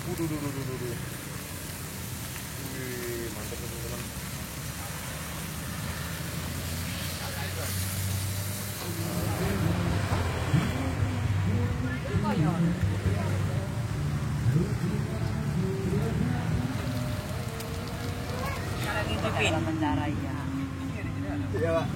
Wih, mantap teman-teman. Iya, Pak.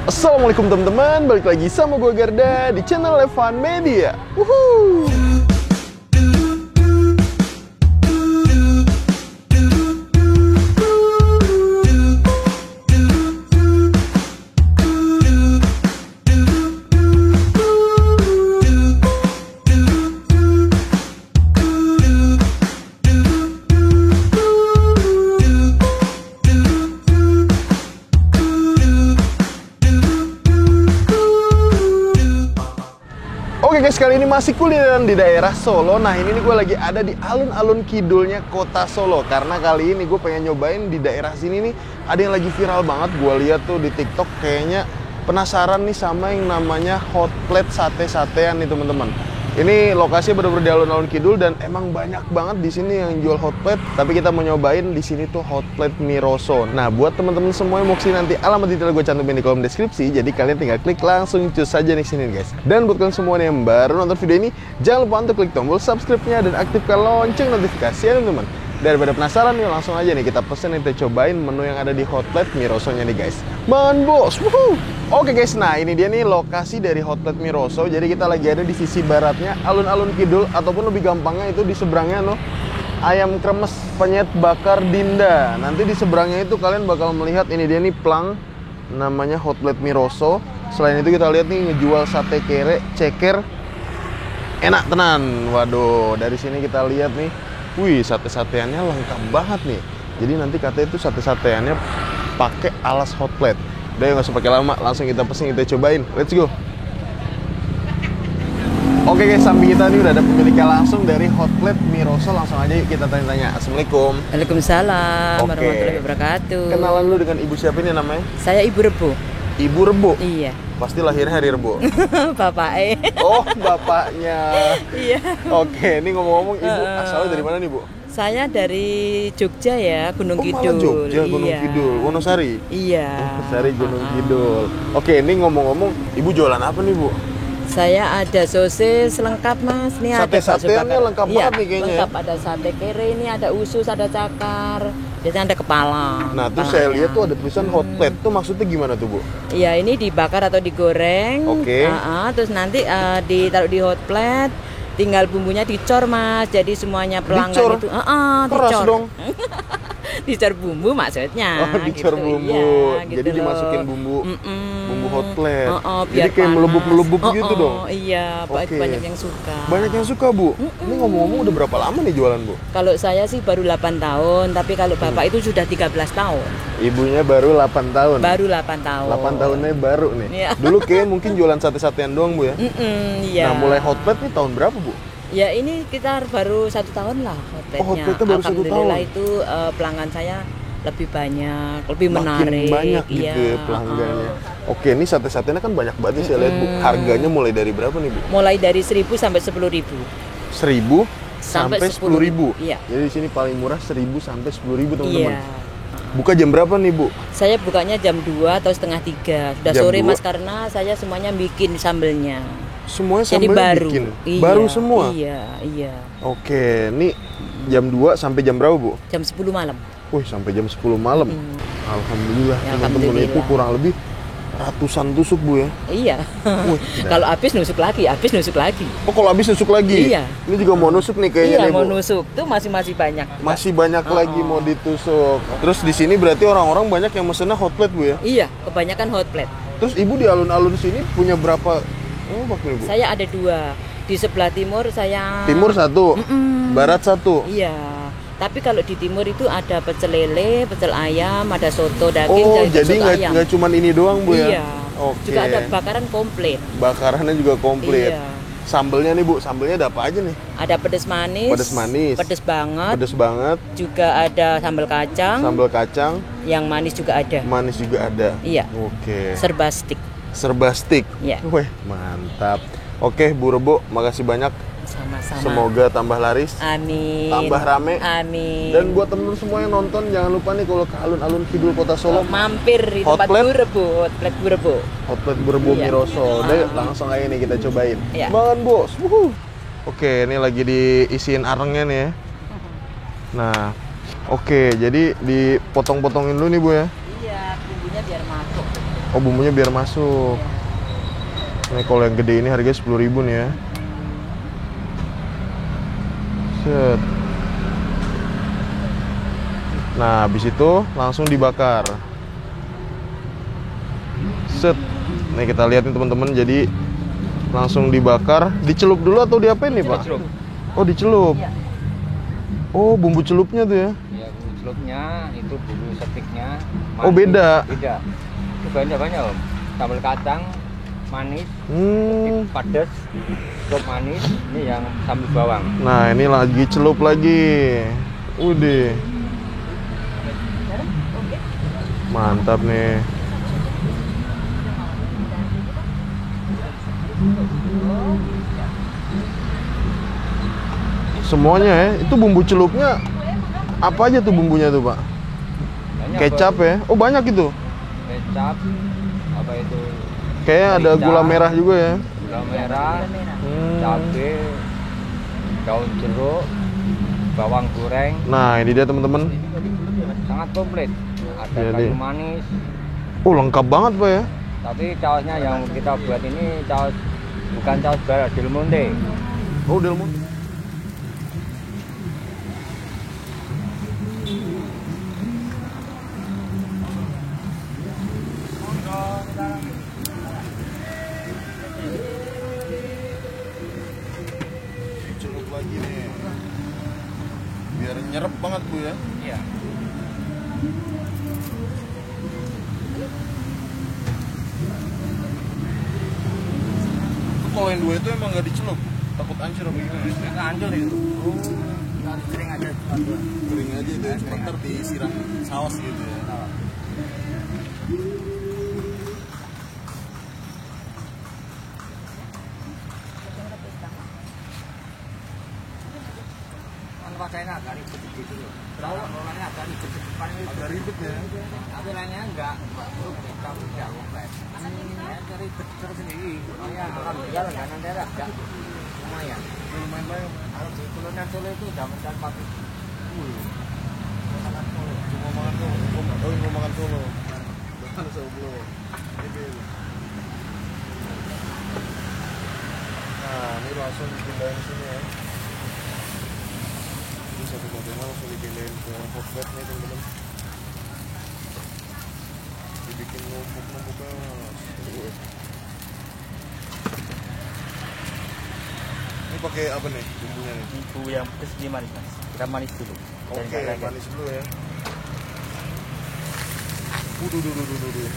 Assalamualaikum teman-teman, balik lagi sama gue Garda di channel Levan Media. Wuhuu. Oke guys, kali ini masih kulineran di daerah Solo. Nah ini nih gue lagi ada di alun-alun kidulnya kota Solo. Karena kali ini gue pengen nyobain di daerah sini nih ada yang lagi viral banget. Gue lihat tuh di TikTok, kayaknya penasaran nih sama yang namanya hotplate sate-satean nih teman-teman. Ini lokasinya bener-bener di alun-alun kidul dan emang banyak banget di sini yang jual hotplate. Tapi kita mau nyobain di sini tuh hotplate mie rosso. Nah, buat teman-teman semua yang mau kesini, nanti alamat detail gue cantumin di kolom deskripsi. Jadi kalian tinggal klik langsung cus aja nih sini guys. Dan buat kalian semua yang baru nonton video ini, jangan lupa untuk klik tombol subscribe-nya dan aktifkan lonceng notifikasi ya teman-teman. Daripada penasaran nih, langsung aja nih kita pesen, kita cobain menu yang ada di hotplate mie rosso-nya nih guys. Man bos, wuhuu. Oke guys, nah ini dia nih lokasi dari hotplate mie rosso. Jadi kita lagi ada di sisi baratnya alun-alun kidul, ataupun lebih gampangnya itu di seberangnya no ayam kremes penyet bakar Dinda. Nanti di seberangnya itu kalian bakal melihat ini dia nih plang namanya hotplate mie rosso. Selain itu kita lihat nih ngejual sate kere, ceker, enak tenan. Waduh, dari sini kita lihat nih, wih, sate-sateannya lengkap banget nih. Jadi nanti katanya itu sate-sateannya pakai alas hotplate. Udah ya, nggak usah pakai lama, langsung kita pesen, kita cobain. Let's go. Oke guys, samping kita nih udah ada pemiliknya langsung dari hotplate mie rosso. Langsung aja yuk kita tanya-tanya. Assalamualaikum. Waalaikumsalam warahmatullahi wabarakatuh. Kenalan lu dengan ibu siapa ini namanya? Saya Ibu Rebo. Ibu Rebo? Iya. Pasti lahirnya hari Rebo. Bapaknya. Oh, bapaknya. Iya. Oke, ini ngomong-ngomong ibu asalnya dari mana nih, Bu? Saya dari Jogja ya, Gunung Kidul. Malah Jogja, Gunung Kidul, Wonosari. Iya. Wonosari, Gunung Kidul. Oke, ini ngomong-ngomong, ibu jualan apa nih, Bu? Saya ada sosis lengkap mas. Nih sate-sateannya lengkap banget nih kayaknya. Lengkap, ada sate kere, ini ada usus, ada cakar, biasanya ada kepala. Nah, terus saya lihat tuh ada tulisan hotplate. Tuh maksudnya gimana tuh, Bu? Iya, ini dibakar atau digoreng. Oke. Terus nanti ditaruh di hotplate. Tinggal bumbunya dicor mas, jadi semuanya pelanggan dicor? itu keras dicor. Dong. Dicor bumbu maksudnya. Oh, dicor gitu. bumbu. Iya, gitu jadi loh. Dimasukin bumbu hotplate. Biar jadi kayak melebuk-melebuk gitu dong. Iya, Oke. banyak yang suka. Banyak yang suka, Bu. Ini ngomong-ngomong udah berapa lama nih jualan, Bu? Kalau saya sih baru 8 tahun, tapi kalau bapak itu sudah 13 tahun. Ibunya baru 8 tahun. Baru 8 tahun. 8 tahunnya baru nih. Iya. Dulu kayak mungkin jualan sate-satean doang, Bu ya. Iya. Nah, mulai hotplate nih tahun berapa, Bu? Ya ini sekitar baru 1 tahun lah hotplate-nya. Oh, hotplate-nya baru 1 tahun. Alhamdulillah itu pelanggan saya lebih banyak, lebih menarik. Makin banyak gitu ya pelanggannya. Oke, ini sate-satenya kan banyak banget nih saya lihat, Bu. Harganya mulai dari berapa nih, Bu? Mulai dari 1.000 sampai 10.000. 1.000 sampai 10.000. Iya. Jadi di sini paling murah 1.000 sampai 10.000 teman-teman. Iya. Buka jam berapa nih, Bu? Saya bukanya jam 2 atau setengah 3. Sudah Jam sore 2. Mas, karena saya semuanya bikin sambelnya. Semuanya Jadi sambelnya baru. bikin? Iya, Baru semua? Iya. Oke, ini jam 2 sampai jam berapa, Bu? Jam 10 malam. Wih, sampai jam 10 malam. Alhamdulillah, Ya, teman-teman, alhamdulillah. itu kurang lebih ratusan tusuk, Bu ya. Iya. Wih, Kalau habis nusuk lagi. oh, kalau habis nusuk lagi? Iya. Ini juga mau nusuk nih kayaknya Iya, nih, mau Bu. nusuk. Tuh masih banyak. Masih banyak lagi mau ditusuk. Terus di sini berarti orang-orang banyak yang mesennya hotplate, Bu ya? Iya, kebanyakan hotplate. Terus Ibu di alun-alun sini punya berapa? Oh, bakmi, Bu. Saya ada 2. Di sebelah timur saya. Timur 1, barat 1. Iya. Tapi kalau di timur itu ada pecel lele, pecel ayam, ada soto daging, Oh, dan jadi soto ayam. nggak cuman ini doang, Bu ya? Iya. Oke. Juga ada bakaran komplit. Bakarannya juga komplit. Iya. Sambelnya nih, Bu, sambelnya ada apa aja nih? Ada pedes manis. Pedes manis. Pedes banget. Pedes banget. Juga ada sambal kacang. Sambal kacang. Yang manis juga ada. Manis juga ada. Iya. Oke. Serba stick. serba stick. Iya. Wih, mantap. Oke, Bu Rebo, makasih banyak. Sama-sama. Semoga tambah laris, Amin. tambah rame. Amin. Dan buat temen-temen semua yang nonton, jangan lupa nih kalau ke alun-alun Kidul Kota Solo, mampir di tempat Hotplate. Bu Rebo, Hotplate Bu Rebo. Hotplate Bu Rebo Iya. Miroso. Udah, langsung aja nih kita cobain. Iya. Bangun, Bos. Wuhu. Oke, ini lagi diisiin arengnya nih ya. Nah, oke, jadi dipotong-potongin dulu nih Bu ya. Iya, bumbunya biar masuk. Oh, bumbunya biar masuk. Ini kalau yang gede ini harganya 10.000 nih ya. Set. Nah, habis itu langsung dibakar. Set. Nih kita lihat nih teman-teman, jadi langsung dibakar. Dicelup dulu atau diapain nih, Pak? Dicelup. Oh, dicelup. Iya. Oh, bumbu celupnya tuh ya. Ya, bumbu celupnya, itu bumbu setiknya. Oh, beda. Beda. Itu banyak-banyak, Om. Sambal kacang, manis, pedes, celup manis, ini yang sambal bawang. Nah, ini lagi celup lagi. Udah. Mantap nih. Semuanya ya. Itu bumbu celupnya apa aja tuh bumbunya tuh, Pak? Banyak, Kecap Bang. ya? Oh, banyak itu. Kecap, apa itu? Kayaknya ada Merica, gula merah juga ya. Gula merah, cabai, daun jeruk, bawang goreng. Nah, ini dia teman-teman. Sangat komplit. Ada Jadi- kayu manis. Oh, lengkap banget, Pak ya. Tapi sausnya yang kita buat ini saus bukan saus barat, Del Monte. Oh, Del Monte. Celup lagi nih. Biar nyerep banget, Bu ya. Iya. Kalau yang dua itu emang nggak dicelup, takut hancur apa gimana? Nggak hancur itu. Harus kering aja. Kering aja itu, cuma ntar disiram saus gitu ya. Pakainya agak ribet gitu loh. Rolanya agak ribet depan itu. Agak ribet ya. Tapi lainnya enggak. Kamu enggak komplek. Ya ribet terus sendiri. Soalnya alhamdulillah langganan daerah enggak lumayan. Lumayan banyak. Kalau di Kulinener Solo itu udah mencapai pabrik. Cuma makan Solo. Oh, mau makan Solo. Bukan Solo. Ini. Nah, ini langsung dipindahin sini ya. Ini satu kontainer langsung dipindahin ke Hotplate nih teman-teman. Dibikin numpuk-numpuknya. Ini pakai apa nih bumbunya nih? Bumbu yang pedas ini manis mas. Kita manis dulu. Oke, manis dulu ya. Duh.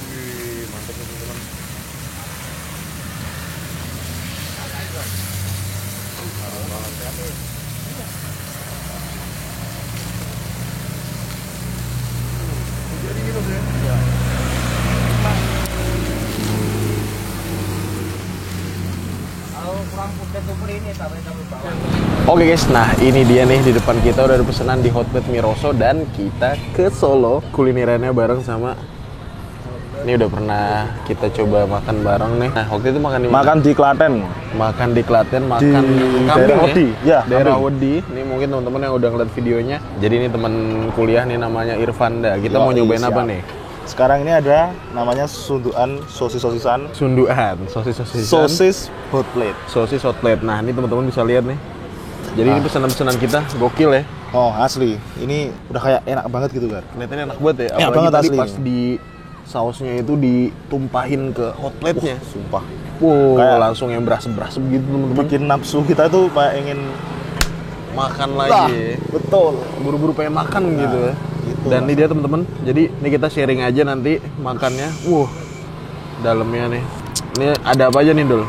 Wih, mantap nih teman-teman. Jadi minum ya? Iya. Kalau kurang pedas tuh ini tapi bawang. Oke guys, nah ini dia nih di depan kita udah ada pesanan di Hotplate Miroso dan kita ke Solo kulinerannya bareng sama. Ini udah pernah kita coba makan bareng nih. Nah waktu itu makan di mana? Makan di Klaten. Makan di Klaten, makan Di kambing daerah Wedi. Ya, daerah kambing. Wedi. Ini mungkin teman-teman yang udah ngeliat videonya. Jadi ini teman kuliah nih namanya Irfanda. Kita mau Yoi, nyobain apa siap. nih? Sekarang ini ada namanya sundukan sosis-sosisan. Sunduan, sosis-sosisan. Sosis hotplate. Sosis Hotplate. Nah ini teman-teman bisa lihat nih. Jadi ini pesanan-pesanan kita gokil ya. Oh asli, ini udah kayak enak banget gitu kan. Kelihatannya enak banget ya. Enak Apalagi banget tadi asli. pas di sausnya itu ditumpahin ke hotplate-nya. Sumpah. Wow, Kayak- langsung yang berasap-berasap gitu teman-teman. Bikin nafsu kita tuh kayak ingin Makan lah. lagi. Betul. Buru-buru pengen makan gitu ya. gitu. Dan ini dia teman-teman. Jadi ini kita sharing aja nanti makannya. Dalamnya nih. Ini ada apa aja nih, Dul?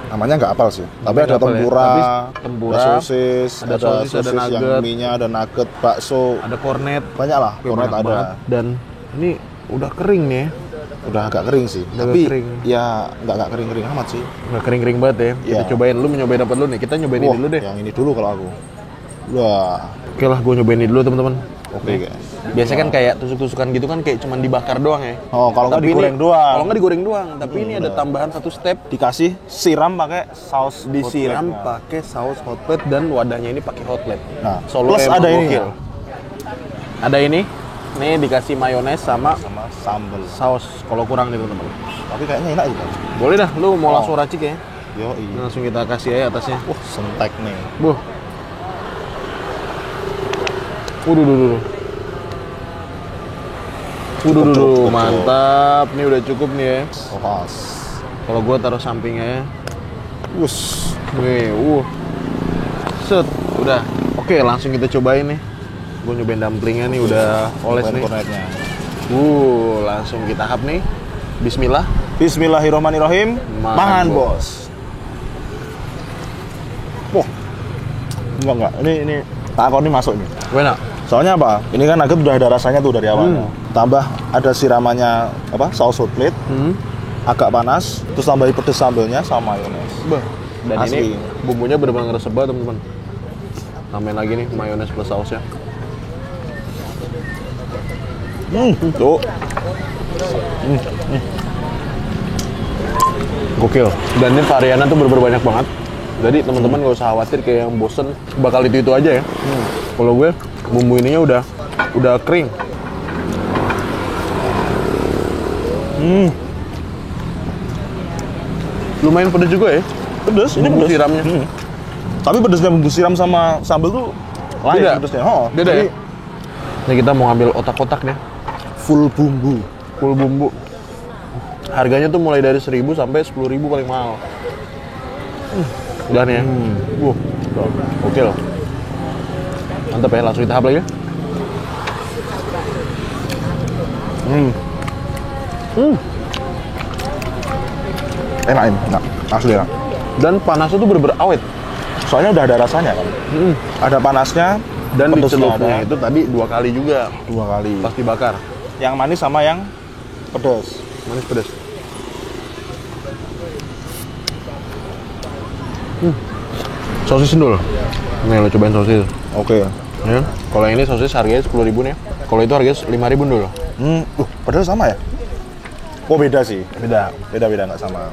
Namanya nggak apal sih. Tapi Namanya ada nggak apal ya. tempura, Tapi tempura, ada sosis, ada sosis, ada yang nugget. mie-nya, ada nugget, bakso. Ada kornet. Banyak lah, Oke, kornet banyak ada. banget. Dan ini udah kering nih. udah agak kering sih. Udah Tapi kering. ya nggak kering-kering amat sih. Nggak kering-kering banget ya. Kita Iya. cobain, lu mau nyobain apa dulu nih? Kita nyobain ini Wah, dulu deh. yang ini dulu kalau aku. Wah, Oke lah, gue nyobain ini dulu teman-teman. oke guys. Biasanya kan kayak tusuk-tusukan gitu kan kayak cuman dibakar doang ya. Oh, kalau nggak Tapi digoreng ini- doang. Kalau nggak digoreng doang, tapi ini ada tambahan satu step. Dikasih siram pakai saus Disiram hotplate-nya. pakai saus hotplate dan wadahnya ini pakai hotplate. Nah, Solo plus emang ada ini gokil. ya? Ada ini. Nih dikasih mayones sama Sama sambal. saus kalau kurang nih teman-teman. Tapi kayaknya enak juga. Boleh dah, lu mau Oh. langsung racik ya. Yo, iya. Langsung kita kasih aja atasnya. Wah, sentek nih. Buh. Duh. Cukup. Mantap. Nih udah cukup nih ya. Oh, pas. Kalau gua taruh sampingnya ya. Wus. Nih, set, udah. Oke, langsung kita cobain nih. Gue nyobain dumplingnya nih udah oles nih. Kornetnya. Langsung kita hap nih. Bismillah. Bismillahirrahmanirrahim. Makan, Makan, bos. Wah. Enggak. Ini takon ini masuk nih. Enak. Soalnya apa? Ini kan nugget udah ada rasanya tuh dari awalnya. Tambah ada siramannya apa? Saus hotplate. Agak panas, terus tambahin pedes sambelnya sama mayones. Bah. Dan Asli. ini bumbunya benar-benar ngeresep banget, teman-teman. Tambahin lagi nih mayones plus sausnya. Tuh. Gokil. Dan ini variannya tuh bener-bener banyak banget. Jadi teman-teman nggak usah khawatir kayak yang bosen bakal itu aja ya. Kalau gue bumbu ininya udah kering. Lumayan pedes juga ya. Pedes, ini Bumbu pedes. siramnya. Tapi pedesnya bumbu siram sama sambal tuh lain Beda? pedesnya. Oh, Beda jadi ya. Ini kita mau ngambil otak-otak nih. full bumbu. Full bumbu. Harganya tuh mulai dari 1.000 sampai 10.000 paling mahal. Udah nih ya. Oke loh. Mantap ya, langsung kita hap lagi. Enak ini, enak. Asli enak. Dan panasnya tuh bener-bener awet. Soalnya udah ada rasanya kan. Ada panasnya Dan pedesnya dicelupnya ada itu tadi 2 kali juga. 2 kali. Pas dibakar. Yang manis sama yang pedes. Manis pedas. Sosis sendul. Nih lo cobain sosis. Oke. Ya. Kalau ini sosis harganya 10.000 nih. Kalau itu harganya 5.000 dulu. Padahal sama ya? Oh beda sih. Beda. Beda nggak sama.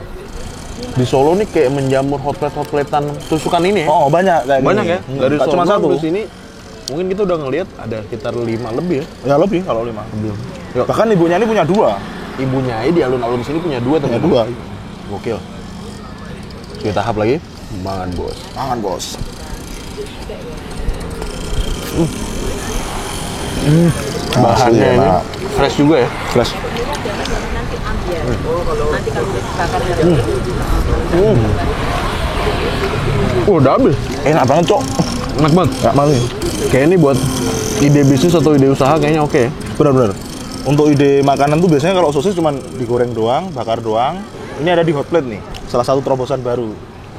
Di Solo nih kayak menjamur hotplate-hotplatean tusukan ini ya. Oh banyak kayak Banyak gini. ya. Dari Nggak Solo cuma satu. ke sini mungkin kita udah ngelihat ada sekitar 5 lebih ya. Ya lebih kalau 5. Yuk. Bahkan ibunya ini punya 2. Ibunya aja di alun-alun sini punya 2 Punya teman-teman. 2. Gokil. Kita tahap lagi. Mangan bos. Tangan bos. Bahannya Asli, ini enak. fresh juga ya. Flash. Udah habis. Enak banget cok. Enak banget. Nggak malu. Kayak ini buat ide bisnis atau ide usaha kayaknya oke ya. Benar-benar. Untuk ide makanan tuh biasanya kalau sosis cuma digoreng doang, bakar doang. Ini ada di Hotplate nih. Salah satu terobosan baru.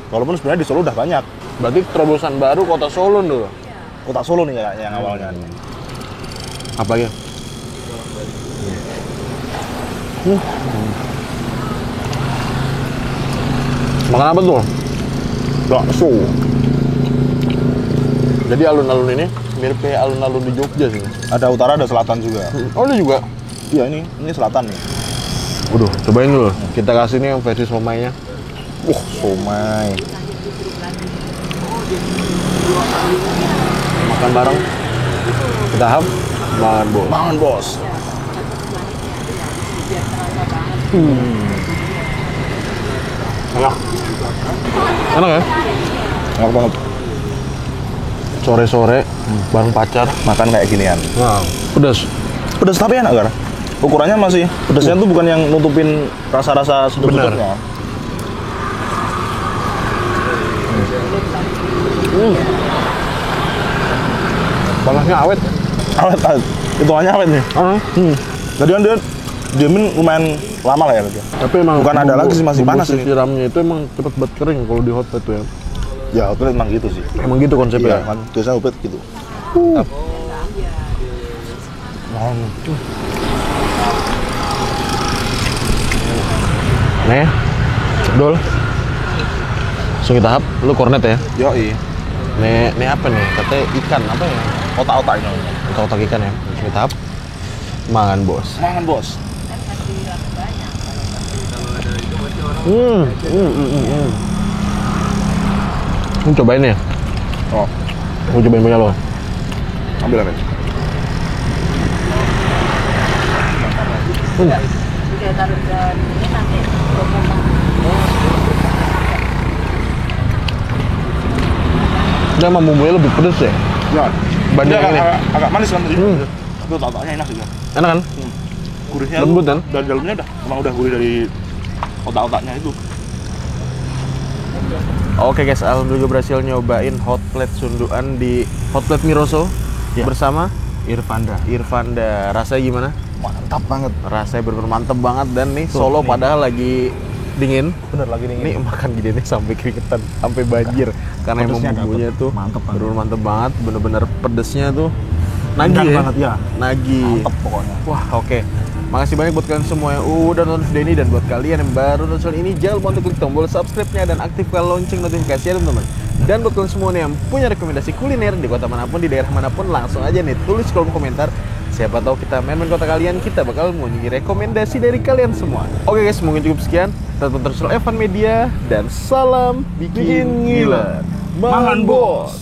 Walaupun sebenarnya di Solo udah banyak. Berarti terobosan baru kota Solo dulu. Kota Solo nih kayaknya yang awalnya. Apa ya? Makan apa tuh? Bakso. Jadi alun-alun ini mirip kayak alun-alun di Jogja sih. Ada utara, ada selatan juga. Oh, ada juga. Iya ini selatan nih. Waduh, cobain dulu. Kita kasih nih yang versi somainya. Somai. Makan bareng. Kita hap. Makan bos. Makan bos. Enak. Enak ya? Enak banget. Sore-sore bareng pacar. Makan kayak ginian. Wow. Pedas. Pedas tapi enak kan? Ukurannya masih pedasnya tuh bukan yang nutupin rasa-rasa sedep-sedepnya. Panasnya awet. Awet. Hitungannya awet nih. Jadi kan dia diemin lumayan lama lah ya. Tapi emang Bukan ada lagi sih, masih bumbu panas ini. siramnya itu emang cepet banget kering kalau di hotplate tuh ya. Ya Hotplate emang gitu sih. Emang gitu konsepnya. Iya kan, biasanya Hotplate gitu. Nih, Dul. Langsung kita hap, lu kornet ya? Yoi. Nih apa nih? Katanya ikan, apa ya? Otak-otaknya. Otak-otak ikan ya? Langsung kita hap. Mangan, Bos. Mangan, Bos. Lu cobain ya? Oh, Lu cobain punya lo. ambil. Udah taruh ke ini nanti. Dia emang bumbunya lebih pedes ya? Ya. Banding Ini ini. agak manis kan tadi. Tapi otak-otaknya enak juga. Enak kan? Gurihnya Lembut kan? dari dalamnya udah gurih dari otak-otaknya itu. Oke guys, alhamdulillah berhasil nyobain hotplate sunduan di Hotplate Miroso bersama Irfanda. Rasanya gimana? Mantap banget. Rasanya bener-bener mantep banget dan nih Solo padahal lagi dingin. Bener lagi nih. Nih makan gini nih sampai keringetan, sampai banjir karena emang Pedesnya bumbunya dapet. tuh Mantep banget. bener-bener mantep banget, bener-bener pedesnya tuh nagih Kenyang ya. banget ya. Nagih. Mantep pokoknya. Wah, oke. Makasih banyak buat kalian semua yang udah nonton video ini, dan buat kalian yang baru nonton ini jangan lupa untuk klik tombol subscribe-nya dan aktifkan lonceng notifikasi ya teman-teman. Dan buat kalian semua nih yang punya rekomendasi kuliner di kota manapun, di daerah manapun, langsung aja nih tulis kolom komentar. Siapa tahu kita main kota kalian, kita bakal mengunjungi rekomendasi dari kalian semua. Oke guys, mungkin cukup sekian. Tetap terus Evan Media dan salam bikin gila. Mangan, Bos.